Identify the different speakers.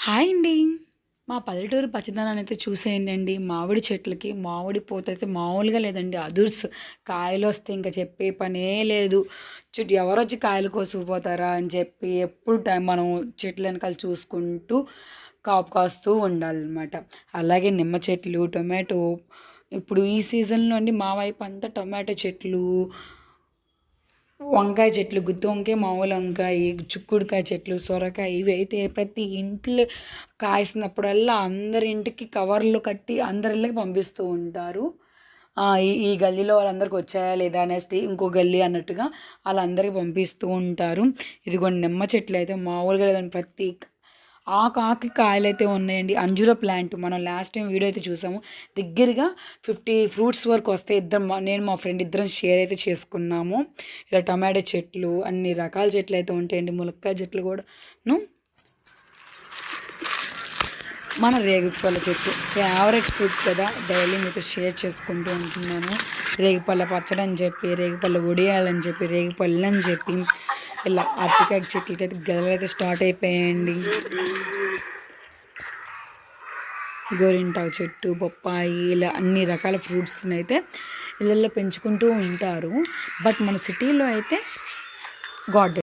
Speaker 1: Hi అండి. మా పల్లెటూరు పచ్చదనాన్నయితే చూసేయండండి. మామిడి చెట్లకి మామిడి పూతయితే మామూలుగా లేదండి. అదుర్స్ కాయలొస్తే ఇంక చెప్పే పనే లేదు. ఎవరొచ్చి కాయలు కోసుకుపోతారా అని చెప్పి ఎప్పుడు మనం చెట్ల వెనకాల చూసుకుంటూ కాపు కాస్తూ ఉండాలనమాట. అలాగే నిమ్మ చెట్లు, టొమాటో ఇప్పుడు ఈ సీజన్‌లో అండి మా వైపంతా టొమాటో చెట్లు, వంకాయ చెట్లు, గుత్తి వంకాయ, మామూలు వంకాయ, చిక్కుడుకాయ చెట్లు, సొరకాయ ఇవైతే ప్రతి ఇంట్లో కాసినప్పుడల్లా అందరి ఇంటికి కవర్లు కట్టి అందరి ఇళ్ళకి పంపిస్తూ ఉంటారు. ఈ ఈ గల్లీలో వాళ్ళందరికి వచ్చాయా లేదా అనేసి ఇంకో గల్లీ అన్నట్టుగా ఆళ్ళందరికి పంపిస్తూ ఉంటారు. ఇదిగోండి నిమ్మ చెట్లయితే మామూలుగా లేదండి. ప్రతి ఆకాకి కాయలైతే ఉన్నాయండి. అంజూర ప్లాంట్ మనం లాస్ట్ టైం వీడియో అయితే చూసాము. దగ్గరగా 50 ఫ్రూట్స్ వరకు వస్తాయి. నేను మా ఫ్రెండ్ ఇద్దరం షేర్ అయితే చేసుకున్నాము. ఇలా టమాటో చెట్లు అన్ని రకాల చెట్లు అయితే ఉంటాయండి. ములక్కాయ చెట్లు కూడాను. మన రేగిపళ్ళ చెట్టు ఫేవరెట్ ఫ్రూట్ కదా, డైలీ మీతో షేర్ చేసుకుంటూ ఉంటున్నాను. రేగిపళ్ళ పచ్చడి అని చెప్పి, రేగిపళ్ళ వడియాలని చెప్పి, రేగిపళ్ళు అని చెప్పి ఇలా అరటికాయ చెట్లకైతే గెలలు అయితే స్టార్ట్ అయిపోయాయండి. గోరింటాకు చెట్టు, బొప్పాయి ఇలా అన్ని రకాల ఫ్రూట్స్ని అయితే ఇళ్ళల్లో పెంచుకుంటూ ఉంటారు. బట్ మన సిటీలో అయితే గార్డెన్